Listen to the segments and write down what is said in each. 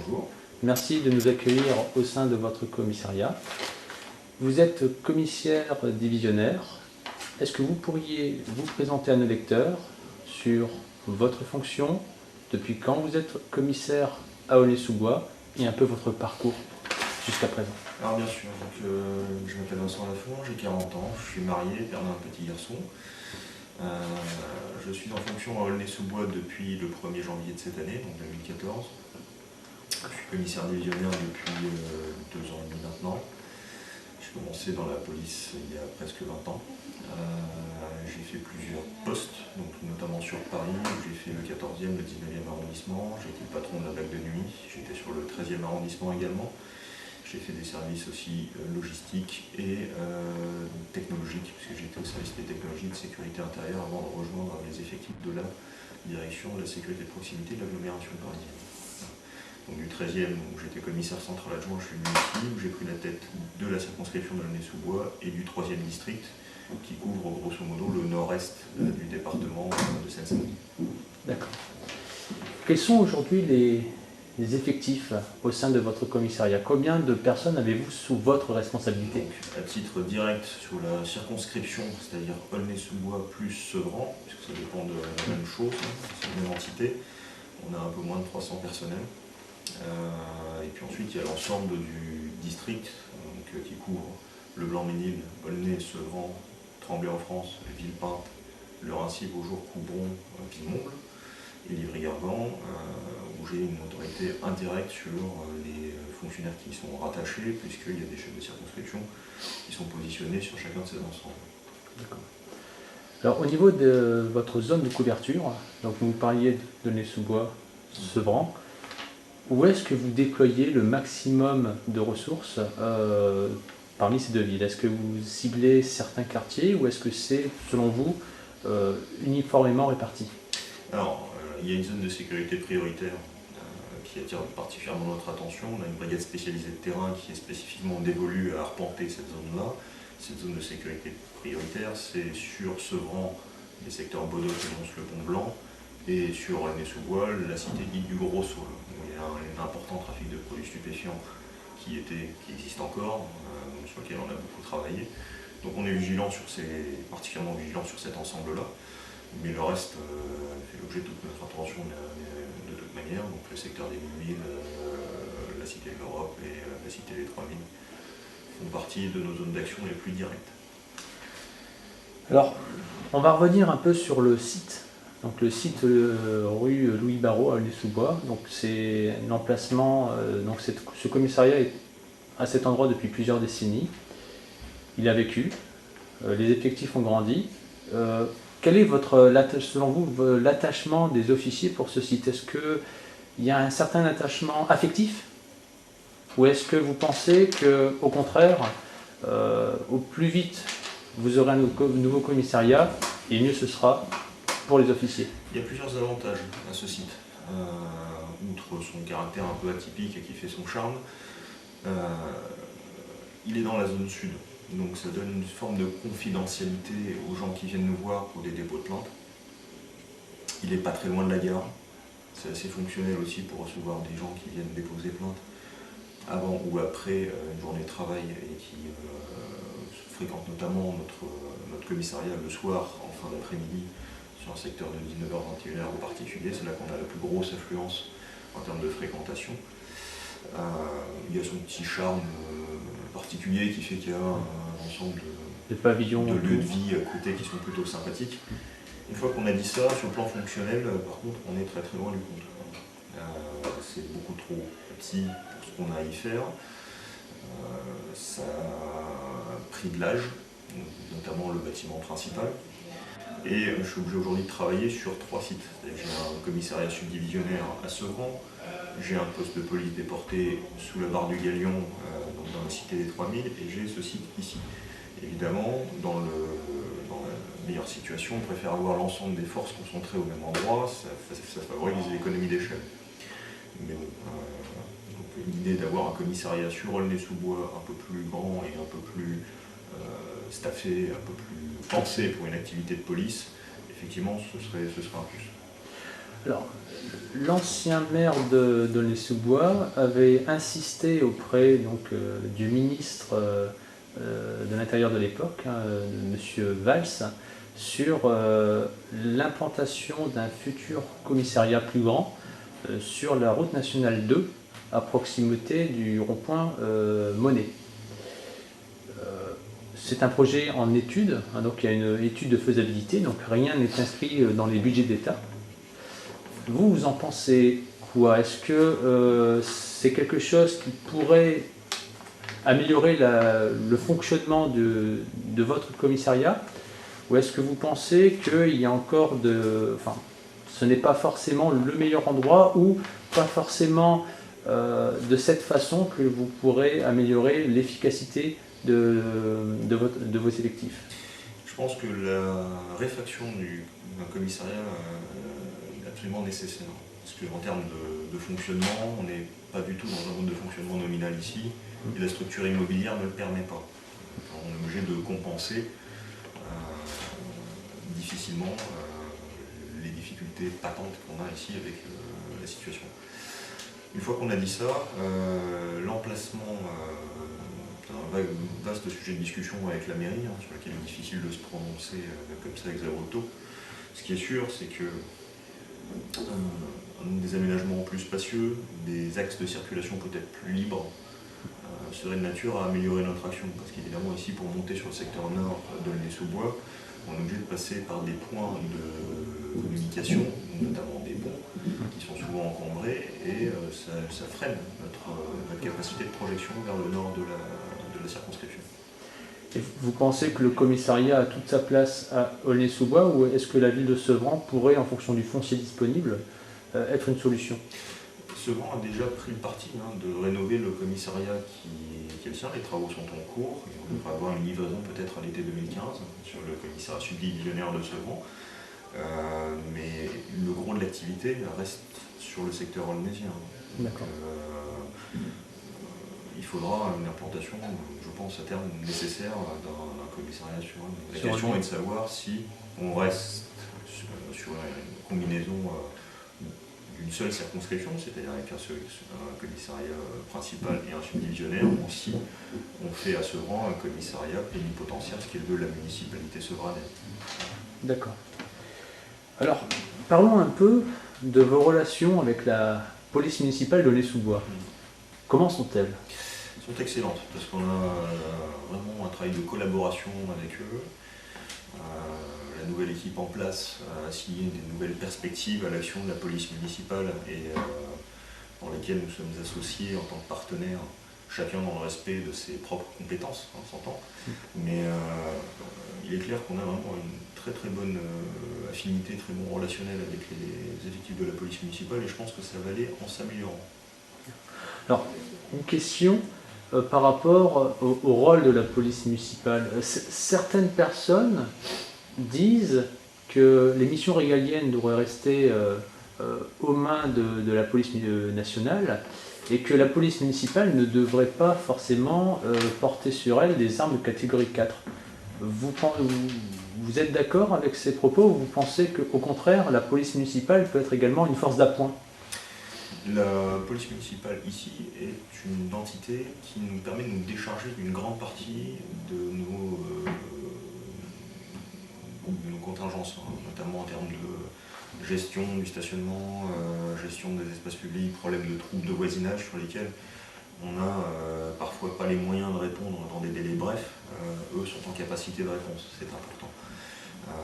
Bonjour. Merci de nous accueillir au sein de votre commissariat. Vous êtes commissaire divisionnaire. Est-ce que vous pourriez vous présenter à nos lecteurs sur votre fonction, depuis quand vous êtes commissaire à Aulnay-sous-Bois et un peu votre parcours jusqu'à présent? Alors bien sûr, je m'appelle Vincent Lafont, j'ai 40 ans, je suis marié, père d'un petit garçon. Je suis en fonction à Aulnay-sous-Bois depuis le 1er janvier de cette année, donc 2014. Je suis commissaire divisionnaire depuis 2 ans et demi maintenant. J'ai commencé dans la police il y a presque 20 ans. J'ai fait plusieurs postes, donc notamment sur Paris, où j'ai fait le 14e, le 19e arrondissement. J'ai été le patron de la BAC de nuit, j'étais sur le 13e arrondissement également. J'ai fait des services aussi logistiques et technologiques, puisque j'étais au service des technologies de sécurité intérieure avant de rejoindre les effectifs de la direction de la sécurité de proximité de l'agglomération parisienne. Donc du 13e, où j'étais commissaire central adjoint, je suis venu ici, où j'ai pris la tête de la circonscription de Aulnay-sous-Bois et du 3e district, qui couvre grosso modo le nord-est du département de Seine-Saint-Denis. D'accord. Quels sont aujourd'hui les effectifs au sein de votre commissariat? Combien de personnes avez-vous sous votre responsabilité? Donc, à titre direct sur la circonscription, c'est-à-dire Aulnay-sous-Bois plus Sevran, puisque ça dépend de la même chose, c'est une même entité, on a un peu moins de 300 personnels. Et puis ensuite, il y a l'ensemble du district qui couvre le Blanc-Ménil, Aulnay, Sevran, Tremblay-en-France, Villepinte, Le Raincy, Beaujour, Coubron, Villemomble et Livry-Gargan, où j'ai une autorité indirecte sur les fonctionnaires qui y sont rattachés, puisqu'il y a des chefs de circonscription qui sont positionnés sur chacun de ces ensembles. D'accord. Alors, au niveau de votre zone de couverture, donc vous parliez de Aulnay-sous-Bois, Sevran, où est-ce que vous déployez le maximum de ressources parmi ces deux villes? Est-ce que vous ciblez certains quartiers ou est-ce que c'est, selon vous, uniformément réparti? Alors, il y a une zone de sécurité prioritaire qui attire particulièrement notre attention. On a une brigade spécialisée de terrain qui est spécifiquement dévolue à arpenter cette zone-là. Cette zone de sécurité prioritaire, c'est sur Sevran, les secteurs Bodot, le Pont Blanc, et sur Aulnay-sous-Bois, la cité dite du Gros Saule, où il y a un important trafic de produits stupéfiants qui existe encore, sur lequel on a beaucoup travaillé. Donc on est particulièrement vigilant sur cet ensemble-là, mais le reste fait l'objet de toute notre attention de toute manière. Donc le secteur des 1000, la cité de l'Europe et la cité des 3000 font partie de nos zones d'action les plus directes. Alors, on va revenir un peu sur le site. Donc le site rue Louis Barrault à Aulnay-sous-Bois. Donc c'est un emplacement. Donc ce commissariat est à cet endroit depuis plusieurs décennies. Il a vécu. Les effectifs ont grandi. Quel est selon vous l'attachement des officiers pour ce site? Est-ce qu'il y a un certain attachement affectif? Ou est-ce que vous pensez qu'au contraire, au plus vite vous aurez un nouveau commissariat et mieux ce sera pour les officiers? Il y a plusieurs avantages à ce site. Outre son caractère un peu atypique et qui fait son charme, il est dans la zone sud. Donc ça donne une forme de confidentialité aux gens qui viennent nous voir pour des dépôts de plaintes. Il n'est pas très loin de la gare. C'est assez fonctionnel aussi pour recevoir des gens qui viennent déposer plainte avant ou après une journée de travail et qui fréquentent notamment notre commissariat le soir en fin d'après-midi sur un secteur de 19h-21h en particulier. C'est là qu'on a la plus grosse affluence en termes de fréquentation. Il y a son petit charme particulier qui fait qu'il y a un ensemble de lieux de vie à côté qui sont plutôt sympathiques. Une fois qu'on a dit ça, sur le plan fonctionnel, par contre, on est très très loin du compte. C'est beaucoup trop petit pour ce qu'on a à y faire. Ça a pris de l'âge, notamment le bâtiment principal. Et je suis obligé aujourd'hui de travailler sur 3 sites. J'ai un commissariat subdivisionnaire à Sevran, j'ai un poste de police déporté sous la barre du Galion, donc dans la cité des 3000, et j'ai ce site ici. Évidemment, dans la meilleure situation, on préfère avoir l'ensemble des forces concentrées au même endroit, ça favorise l'économie d'échelle. Mais bon, l'idée d'avoir un commissariat sur Aulnay-sous-Bois un peu plus grand et un peu plus staffé, un peu plus pensé pour une activité de police, effectivement, ce serait un plus. Alors, l'ancien maire d'Aulnay-sous-Bois avait insisté auprès du ministre de l'Intérieur de l'époque, hein, M. Valls, sur l'implantation d'un futur commissariat plus grand sur la route nationale 2, à proximité du rond-point Monet. C'est un projet en étude, hein, donc il y a une étude de faisabilité, donc rien n'est inscrit dans les budgets d'État. Vous en pensez quoi? Est-ce que c'est quelque chose qui pourrait améliorer le fonctionnement de votre commissariat? Ou est-ce que vous pensez qu'il y a encore enfin, ce n'est pas forcément le meilleur endroit ou pas forcément de cette façon que vous pourrez améliorer l'efficacité de vos effectifs? Je pense que la réfaction d'un commissariat est absolument nécessaire. Parce qu'en termes de fonctionnement, on n'est pas du tout dans un mode de fonctionnement nominal ici, et la structure immobilière ne le permet pas. On est obligé de compenser difficilement les difficultés patentes qu'on a ici avec la situation. Une fois qu'on a dit ça, l'emplacement, c'est un vaste sujet de discussion avec la mairie, hein, sur lequel il est difficile de se prononcer comme ça ex abrupto. Ce qui est sûr, c'est que des aménagements plus spacieux, des axes de circulation peut-être plus libres, serait de nature à améliorer notre action. Parce qu'évidemment, ici, pour monter sur le secteur nord d'Aulnay-sous-Bois, on est obligé de passer par des points de communication, notamment des ponts, qui sont souvent encombrés, et ça freine notre capacité de projection vers le nord de la circonscription. Et vous pensez que le commissariat a toute sa place à Aulnay-sous-Bois, ou est-ce que la ville de Sevran pourrait, en fonction du foncier disponible, être une solution? Sevran a déjà pris le parti de rénover le commissariat qui est le sien. Les travaux sont en cours et on devrait avoir une livraison peut-être à l'été 2015 sur le commissariat subdivisionnaire de Sevran. Mais le gros de l'activité reste sur le secteur aulnaysien. D'accord. Il faudra une implantation, je pense, à terme nécessaire d'un commissariat sur un. La question est de savoir si on reste sur une combinaison d'une seule circonscription, c'est-à-dire avec un commissariat principal et un subdivisionnaire, ou si on fait à Sevran un commissariat plénipotentiaire, ce qu'elle veut la municipalité sevranaise. D'accord. Alors, parlons un peu de vos relations avec la police municipale d'Aulnay-sous-Bois. Comment sont-elles? Elles sont excellentes, parce qu'on a vraiment un travail de collaboration avec eux. La nouvelle équipe en place a assigné des nouvelles perspectives à l'action de la police municipale et dans lesquelles nous sommes associés en tant que partenaires, chacun dans le respect de ses propres compétences, on s'entend. Mais il est clair qu'on a vraiment une très très bonne affinité, très bon relationnel avec les effectifs de la police municipale et je pense que ça va aller en s'améliorant. Alors, une question par rapport au rôle de la police municipale. Certaines personnes disent que les missions régaliennes devraient rester aux mains de la police nationale et que la police municipale ne devrait pas forcément porter sur elle des armes de catégorie 4. Vous êtes d'accord avec ces propos ou vous pensez qu'au contraire, la police municipale peut être également une force d'appoint? La police municipale ici est une entité qui nous permet de nous décharger d'une grande partie de nos contingences, notamment en termes de gestion du stationnement, gestion des espaces publics, problèmes de troubles de voisinage sur lesquels on n'a parfois pas les moyens de répondre dans des délais brefs. Eux sont en capacité de réponse, c'est important.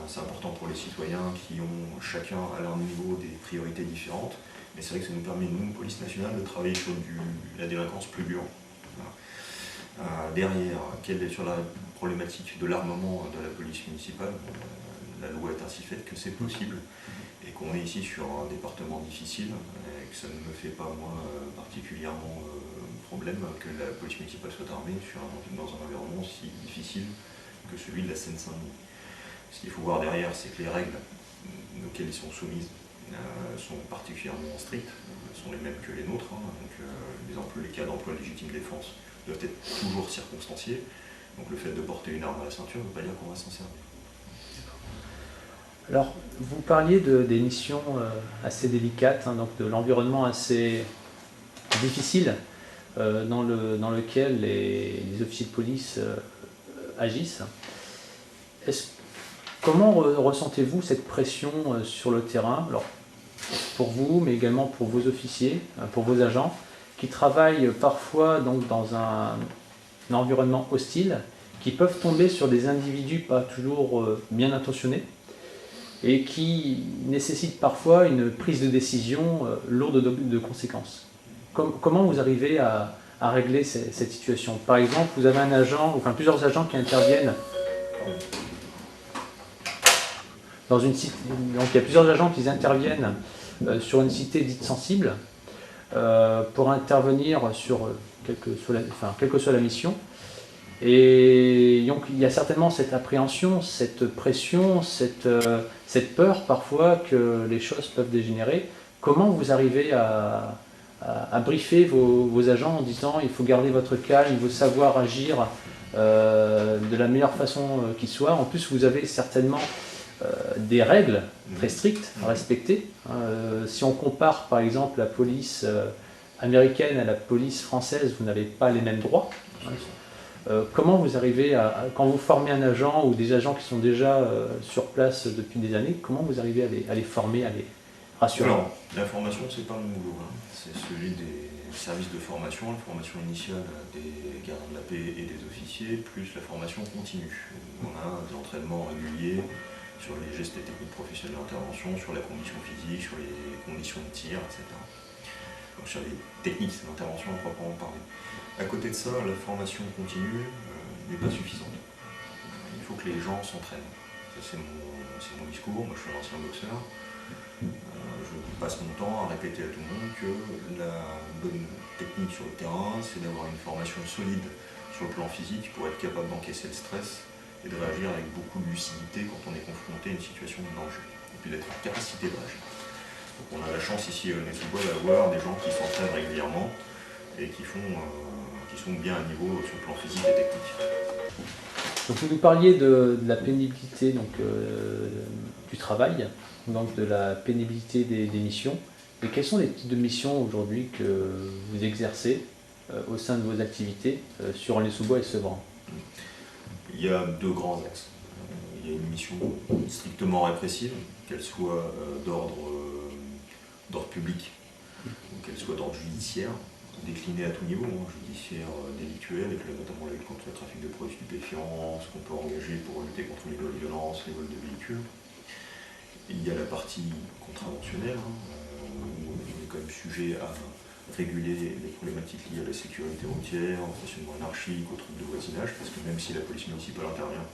C'est important pour les citoyens qui ont chacun à leur niveau des priorités différentes. Mais c'est vrai que ça nous permet, nous, police nationale, de travailler sur la délinquance plus dure. Voilà. Derrière, sur la problématique de l'armement de la police municipale, la loi est ainsi faite que c'est possible et qu'on est ici sur un département difficile et que ça ne me fait pas, moi, particulièrement problème que la police municipale soit armée dans un environnement aussi difficile que celui de la Seine-Saint-Denis. Ce qu'il faut voir derrière, c'est que les règles auxquelles ils sont soumises sont particulièrement strictes, sont les mêmes que les nôtres. Donc, les cas d'emploi de légitime défense doivent être toujours circonstanciés. Donc le fait de porter une arme à la ceinture ne veut pas dire qu'on va s'en servir. Alors, vous parliez des missions assez délicates, hein, donc de l'environnement assez difficile dans lequel les officiers de police agissent. Comment ressentez-vous cette pression sur le terrain, alors, pour vous, mais également pour vos officiers, pour vos agents, qui travaillent parfois donc, dans un environnement hostile, qui peuvent tomber sur des individus pas toujours bien intentionnés et qui nécessitent parfois une prise de décision lourde de conséquences. Comment vous arrivez à régler cette situation? Par exemple, vous avez un agent, enfin plusieurs agents qui interviennent dans une cité, donc il y a plusieurs agents qui interviennent sur une cité dite sensible pour intervenir sur quelle que soit la mission. Et donc il y a certainement cette appréhension, cette pression, cette peur parfois que les choses peuvent dégénérer. Comment vous arrivez à briefer vos agents en disant il faut garder votre calme, il faut savoir agir de la meilleure façon qui soit. En plus, vous avez certainement des règles très strictes à respecter. Si on compare par exemple la police américaine à la police française, vous n'avez pas les mêmes droits. Comment vous arrivez quand vous formez un agent ou des agents qui sont déjà sur place depuis des années, comment vous arrivez à les former, à les rassurer? Alors, la formation, c'est pas mon boulot, hein. C'est celui des services de formation, la formation initiale des gardiens de la paix et des officiers, plus la formation continue. On a des entraînements réguliers sur les gestes et techniques professionnelles d'intervention, sur la condition physique, sur les conditions de tir, etc. Donc, sur les techniques d'intervention à proprement parler. À côté de ça, la formation continue n'est pas suffisante. Il faut que les gens s'entraînent. C'est mon discours, moi je suis un ancien boxeur. Je passe mon temps à répéter à tout le monde que la bonne technique sur le terrain, c'est d'avoir une formation solide sur le plan physique pour être capable d'encaisser le stress et de réagir avec beaucoup de lucidité quand on est confronté à une situation de danger. Et puis d'être en capacité de réagir. Donc on a la chance ici à Aulnay-sous-Bois d'avoir des gens qui s'entraînent régulièrement et qui sont bien à niveau sur le plan physique et technique. Donc vous nous parliez de la pénibilité du travail, donc de la pénibilité des missions. Et quels sont les types de missions aujourd'hui que vous exercez au sein de vos activités sur Aulnay-sous-Bois et Sevran? Il y a deux grands axes. Il y a une mission strictement répressive, qu'elle soit d'ordre public ou qu'elle soit d'ordre judiciaire, déclinée à tout niveau, judiciaire, délictuel, avec notamment la lutte contre le trafic de produits stupéfiants, ce qu'on peut engager pour lutter contre les vols de violence, les vols de véhicules. Il y a la partie contraventionnelle, où on est quand même sujet à réguler les problématiques liées à la sécurité routière, au stationnement anarchique, aux troubles de voisinage, parce que même si la police municipale intervient,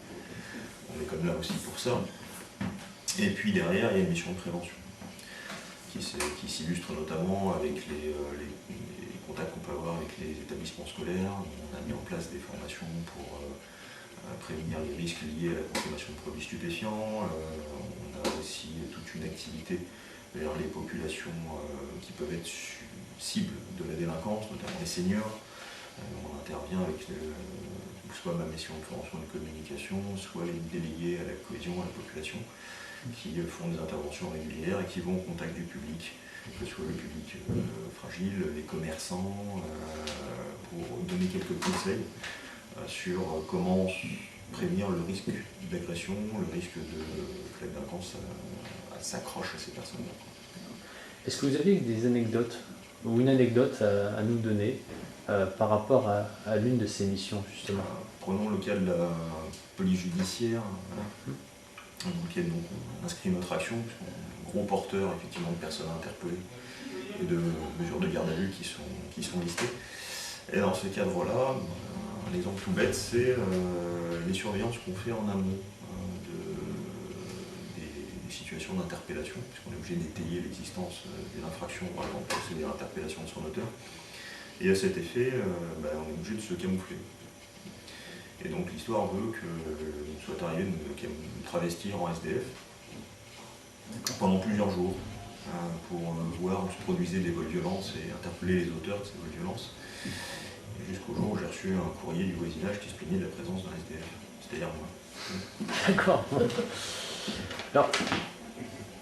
on est comme là aussi pour ça. Et puis derrière, il y a une mission de prévention, qui s'illustre notamment avec les contacts qu'on peut avoir avec les établissements scolaires. On a mis en place des formations pour prévenir les risques liés à la consommation de produits stupéfiants. On a aussi toute une activité vers les populations qui peuvent être cibles de la délinquance, notamment les seniors. On intervient avec soit ma mission de formation et de communication, soit les délégués à la cohésion, à la population, qui font des interventions régulières et qui vont au contact du public, que ce soit le public fragile, les commerçants, pour donner quelques conseils sur comment prévenir le risque d'agression, le risque que la délinquance s'accroche à ces personnes-là. Est-ce que vous avez des anecdotes ou une anecdote à nous donner par rapport à l'une de ces missions justement? Prenons le cas de la police judiciaire, dans lequel on inscrit notre action, puisqu'on est un gros porteur effectivement de personnes interpellées et de mesures de garde à vue qui sont listées. Et dans ce cadre-là, un exemple tout bête, c'est les surveillances qu'on fait en amont des situations d'interpellation, puisqu'on est obligé d'étayer l'existence d'une infraction avant de procéder à l'interpellation de son auteur. Et à cet effet, on est obligé de se camoufler. Et donc l'histoire veut qu'il soit arrivé de me travestir en SDF pendant plusieurs jours pour voir où se produisaient des vols de violence et interpeller les auteurs de ces vols de violence. Jusqu'au jour où j'ai reçu un courrier du voisinage qui se plaignait de la présence d'un SDF, c'est-à-dire moi. D'accord. Alors,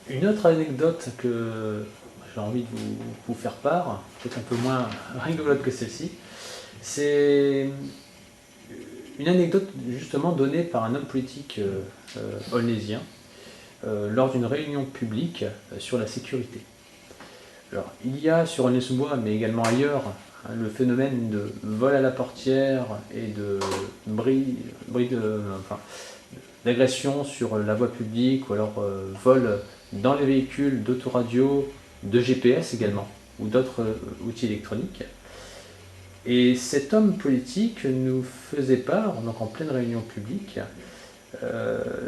une autre anecdote que j'ai envie de vous faire part, peut-être un peu moins rigolote que celle-ci, c'est une anecdote justement donnée par un homme politique aulnaisien lors d'une réunion publique sur la sécurité. Alors, il y a sur Aulnay-sous-Bois, mais également ailleurs, le phénomène de vol à la portière et de d'agression sur la voie publique ou alors vol dans les véhicules d'autoradio, de GPS également, ou d'autres outils électroniques. Et cet homme politique nous faisait part, donc en pleine réunion publique,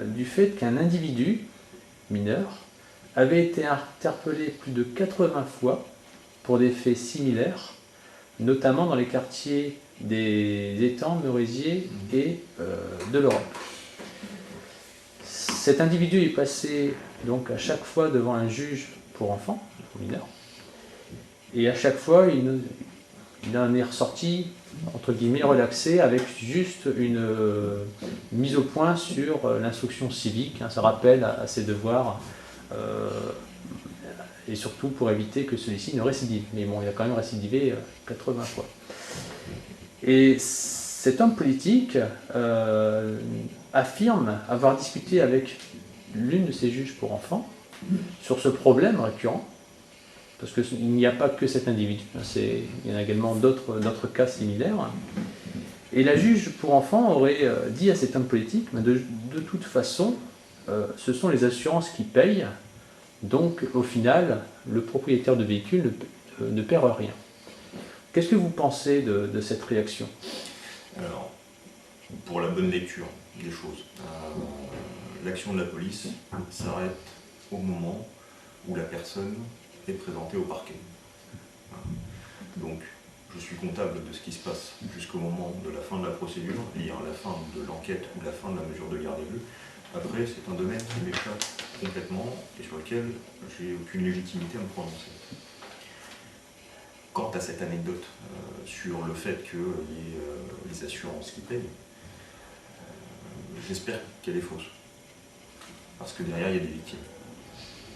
du fait qu'un individu mineur avait été interpellé plus de 80 fois pour des faits similaires, notamment dans les quartiers des étangs, Merisiers et de l'Europe. Cet individu est passé donc à chaque fois devant un juge pour enfants, mineurs, et à chaque fois il en est ressorti entre guillemets relaxé avec juste une mise au point sur l'instruction civique, ça rappelle à ses devoirs et surtout pour éviter que celui-ci ne récidive. Mais bon, il a quand même récidivé 80 fois. Et cet homme politique affirme avoir discuté avec l'une de ses juges pour enfants sur ce problème récurrent, parce qu'il n'y a pas que cet individu, il y en a également d'autres cas similaires. Et la juge pour enfants aurait dit à cet homme politique, de toute façon, ce sont les assurances qui payent, donc au final, le propriétaire de véhicule ne perd rien. Qu'est-ce que vous pensez de cette réaction? Alors, pour la bonne lecture des choses, l'action de la police s'arrête au moment où la personne est présentée au parquet. Donc, je suis comptable de ce qui se passe jusqu'au moment de la fin de la procédure, c'est-à-dire la fin de l'enquête ou la fin de la mesure de garde à vue. Après, c'est un domaine qui m'échappe complètement et sur lequel j'ai aucune légitimité à me prononcer. Quant à cette anecdote sur le fait qu'il y ait les assurances qui payent, j'espère qu'elle est fausse. Parce que derrière, il y a des victimes.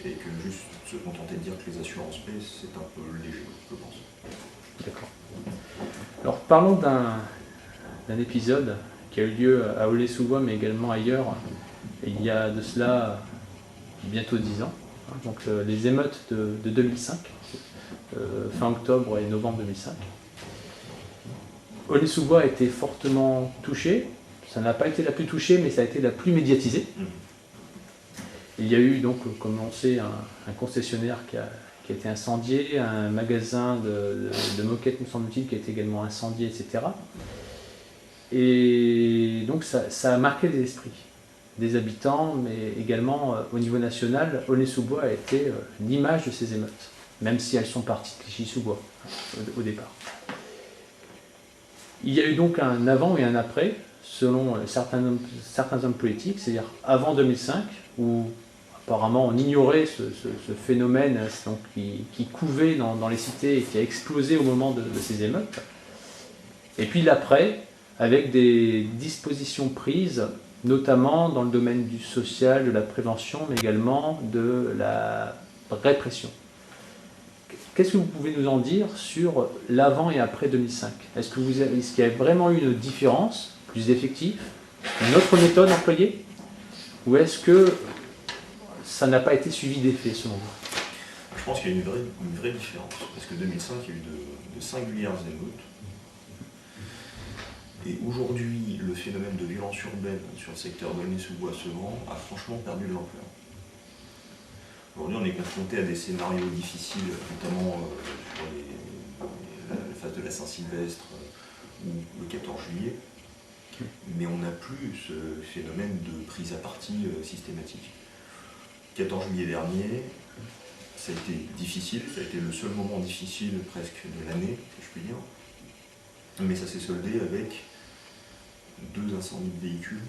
Et que juste se contenter de dire que les assurances payent, c'est un peu léger, je pense. D'accord. Alors parlons d'un épisode qui a eu lieu à Aulnay-sous-Bois, mais également ailleurs, il y a de cela bientôt 10 ans. Donc les émeutes de 2005, fin octobre et novembre 2005. Aulnay-sous-Bois a été fortement touchée. Ça n'a pas été la plus touchée, mais ça a été la plus médiatisée. Il y a eu donc, comme on sait, un concessionnaire qui a été incendié, un magasin de moquettes, me semble-t-il, qui a été également incendié, etc. Et donc ça a marqué les esprits des habitants, mais également au niveau national, Aulnay-sous-Bois a été l'image de ces émeutes, même si elles sont parties de Clichy-sous-Bois au départ. Il y a eu donc un avant et un après, selon certains hommes politiques, c'est-à-dire avant 2005, où apparemment on ignorait ce phénomène donc, qui couvait dans les cités et qui a explosé au moment de ces émeutes. Et puis l'après, avec des dispositions prises, notamment dans le domaine du social, de la prévention, mais également de la répression. Qu'est-ce que vous pouvez nous en dire sur l'avant et après 2005? Est-ce qu'il y a vraiment eu une différence, plus d'effectifs, une autre méthode employée? Ou est-ce que ça n'a pas été suivi d'effet selon vous? Je pense qu'il y a une vraie différence, parce que 2005, il y a eu de singulières émeutes. Et aujourd'hui, le phénomène de violence urbaine sur le secteur d'Aulnay-sous-Bois-Sevran a franchement perdu de l'ampleur. Aujourd'hui, on est confronté à des scénarios difficiles, notamment sur la phase de la Saint-Sylvestre ou le 14 juillet, mais on n'a plus ce phénomène de prise à partie systématique. 14 juillet dernier, ça a été difficile, ça a été le seul moment difficile presque de l'année, si je puis dire, mais ça s'est soldé avec 2 incendies de véhicules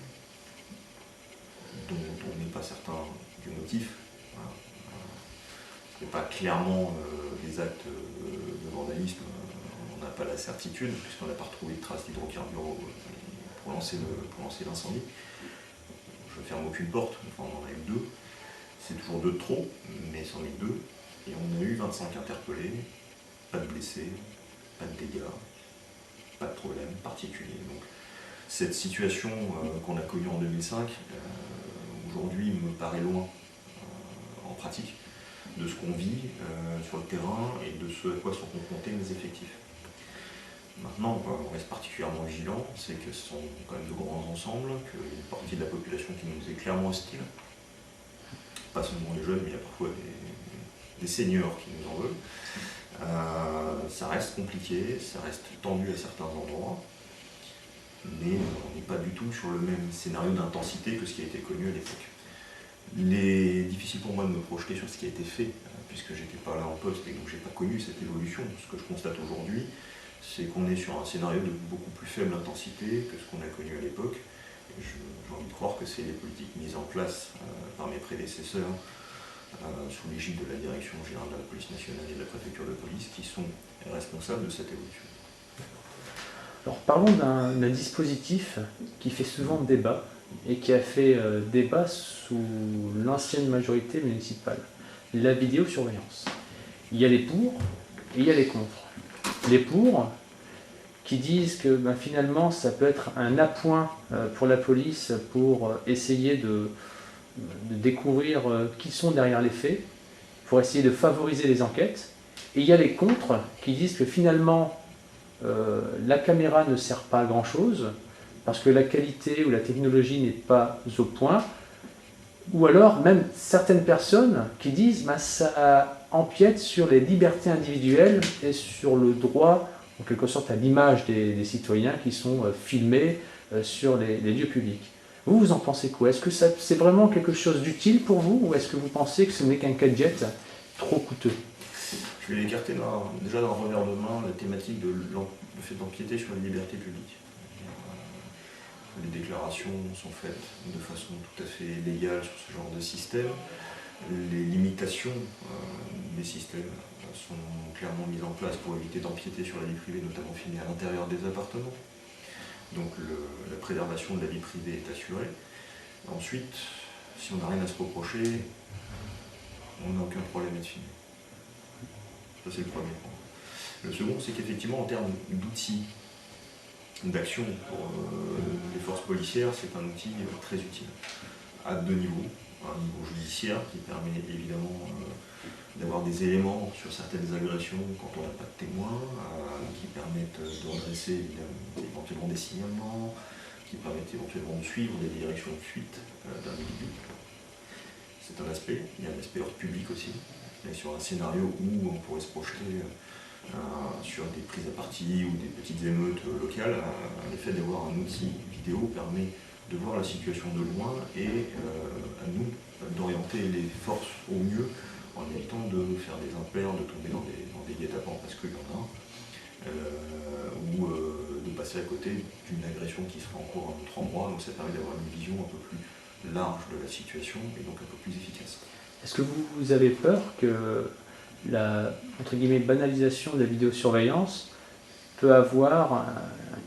dont on n'est pas certain du motif. Voilà. Ce n'est pas clairement des actes de vandalisme, on n'a pas la certitude, puisqu'on n'a pas retrouvé de traces d'hydrocarbures pour lancer l'incendie. je ne ferme aucune porte, enfin on en a eu 2. C'est toujours 2 de trop, mais c'en est 2. Et on a eu 25 interpellés, pas de blessés, pas de dégâts, pas de problème particulier. Donc cette situation qu'on a connue en 2005, aujourd'hui me paraît loin en pratique de ce qu'on vit sur le terrain et de ce à quoi sont confrontés les effectifs. Maintenant, on reste particulièrement vigilant, c'est que ce sont quand même de grands ensembles, qu'il y a une partie de la population qui nous est clairement hostile. Pas seulement les jeunes, mais il y a parfois des seniors qui nous en veulent. Ça reste compliqué, ça reste tendu à certains endroits, mais on n'est pas du tout sur le même scénario d'intensité que ce qui a été connu à l'époque. Il est difficile pour moi de me projeter sur ce qui a été fait, puisque j'étais pas là en poste et donc j'ai pas connu cette évolution. Ce que je constate aujourd'hui, c'est qu'on est sur un scénario de beaucoup plus faible intensité que ce qu'on a connu à l'époque. J'ai envie de croire que c'est les politiques mises en place par mes prédécesseurs sous l'égide de la Direction générale de la police nationale et de la préfecture de police qui sont responsables de cette évolution. Alors parlons d'un dispositif qui fait souvent débat et qui a fait débat sous l'ancienne majorité municipale, la vidéosurveillance. Il y a les pour et il y a les contre. Les pour qui disent que finalement ça peut être un appoint pour la police pour essayer de découvrir qui sont derrière les faits, pour essayer de favoriser les enquêtes. Et il y a les contre qui disent que finalement la caméra ne sert pas à grand chose parce que la qualité ou la technologie n'est pas au point, ou alors même certaines personnes qui disent ça empiète sur les libertés individuelles et sur le droit en quelque sorte à l'image des citoyens qui sont filmés sur les lieux publics. Vous en pensez quoi? Est-ce que c'est vraiment quelque chose d'utile pour vous ou est-ce que vous pensez que ce n'est qu'un gadget trop coûteux? Je vais écarter déjà d'un revers de main la thématique de le fait d'empiéter sur les libertés publiques. Les déclarations sont faites de façon tout à fait légale sur ce genre de système. Les limitations des systèmes sont clairement mises en place pour éviter d'empiéter sur la vie privée, notamment filmée à l'intérieur des appartements. Donc la préservation de la vie privée est assurée. Ensuite, si on n'a rien à se reprocher, on n'a aucun problème à être filmé. Ça c'est le premier point. Le second, c'est qu'effectivement, en termes d'outils d'action pour les forces policières, c'est un outil très utile, à 2 niveaux. Un niveau judiciaire qui permet évidemment d'avoir des éléments sur certaines agressions quand on n'a pas de témoins, qui permettent de redresser éventuellement des signalements, qui permettent éventuellement de suivre des directions de fuite d'individus. C'est un aspect. Il y a un aspect hors public aussi. Et sur un scénario où on pourrait se projeter sur des prises à partie ou des petites émeutes locales, le fait d'avoir un outil vidéo permet de voir la situation de loin et à nous d'orienter les forces au mieux en évitant de faire des impairs, de tomber dans des guet-apens parce qu'il y en a, ou de passer à côté d'une agression qui sera en cours à un autre endroit. Donc ça permet d'avoir une vision un peu plus large de la situation et donc un peu plus efficace. Est-ce que vous avez peur que la entre guillemets, banalisation de la vidéosurveillance peut avoir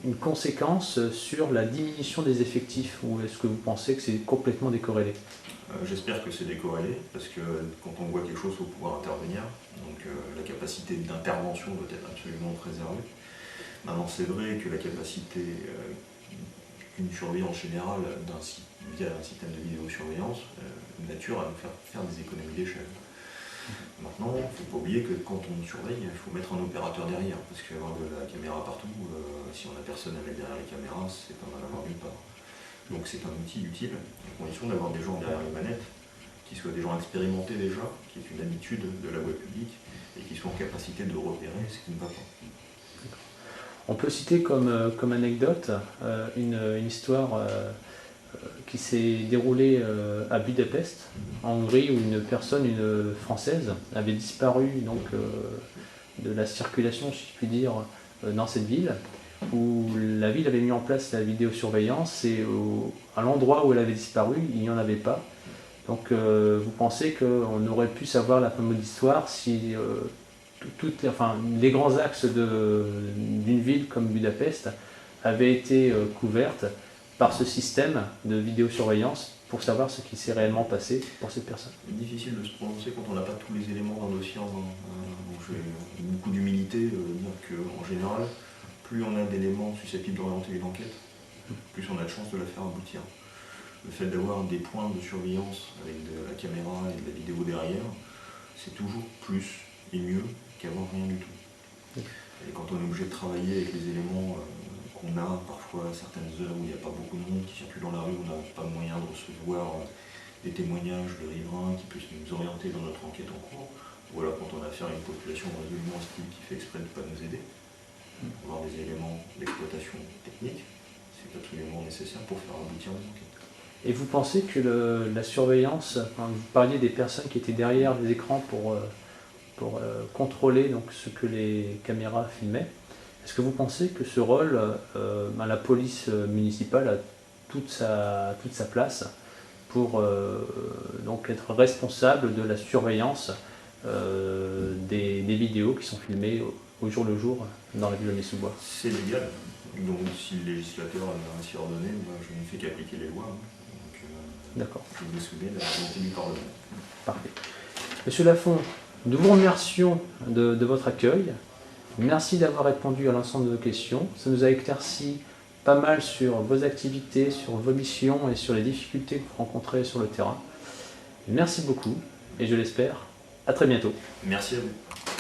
une conséquence sur la diminution des effectifs ou est-ce que vous pensez que c'est complètement décorrélé? J'espère que c'est décorrélé, parce que quand on voit quelque chose, il faut pouvoir intervenir. Donc la capacité d'intervention doit être absolument préservée. Maintenant, c'est vrai que la capacité d'une surveillance générale via un système de vidéosurveillance nature à nous faire des économies d'échelle. Maintenant, il ne faut pas oublier que quand on surveille, il faut mettre un opérateur derrière, parce qu'avoir de la caméra partout, si on n'a personne à mettre derrière les caméras, c'est pas mal à avoir nulle part. Donc c'est un outil utile, à condition d'avoir des gens derrière les manettes, qui soient des gens expérimentés déjà, qui aient une habitude de la voie publique, et qui soient en capacité de repérer ce qui ne va pas. On peut citer comme anecdote une histoire qui s'est déroulée à Budapest, en Hongrie, où une Française, avait disparu donc, de la circulation, si je puis dire, dans cette ville, où la ville avait mis en place la vidéosurveillance et à l'endroit où elle avait disparu, il n'y en avait pas. Donc vous pensez qu'on aurait pu savoir la fameuse histoire si les grands axes d'une ville comme Budapest avaient été couvertes par ce système de vidéosurveillance pour savoir ce qui s'est réellement passé pour cette personne. C'est difficile de se prononcer quand on n'a pas tous les éléments d'un dossier en main. Donc j'ai beaucoup d'humilité, dire qu'en général, plus on a d'éléments susceptibles d'orienter une enquête, plus on a de chances de la faire aboutir. Le fait d'avoir des points de surveillance avec de la caméra et de la vidéo derrière, c'est toujours plus et mieux qu'avoir rien du tout. Et quand on est obligé de travailler avec les éléments qu'on a parfois à certaines heures où il n'y a pas beaucoup de monde qui circule dans la rue, on n'a pas moyen de recevoir des témoignages de riverains qui puissent nous orienter dans notre enquête en cours, ou alors quand on a affaire à une population résolument hostile qui fait exprès de ne pas nous aider, avoir des éléments d'exploitation technique, c'est absolument nécessaire pour faire aboutir les enquêtes. Et vous pensez que la surveillance, quand vous parliez des personnes qui étaient derrière les écrans pour contrôler donc, ce que les caméras filmaient, est-ce que vous pensez que ce rôle, la police municipale a toute sa place pour donc être responsable de la surveillance des vidéos qui sont filmées au jour le jour dans la ville de Aulnay-sous-Bois? C'est légal, donc si le législateur a ainsi ordonné, moi, je ne fais qu'appliquer les lois. D'accord. Je me souviens de la volonté du Parlement. Parfait. Monsieur Lafond, nous vous remercions de votre accueil. Merci d'avoir répondu à l'ensemble de nos questions. Ça nous a éclairci pas mal sur vos activités, sur vos missions et sur les difficultés que vous rencontrez sur le terrain. Merci beaucoup et je l'espère, à très bientôt. Merci à vous.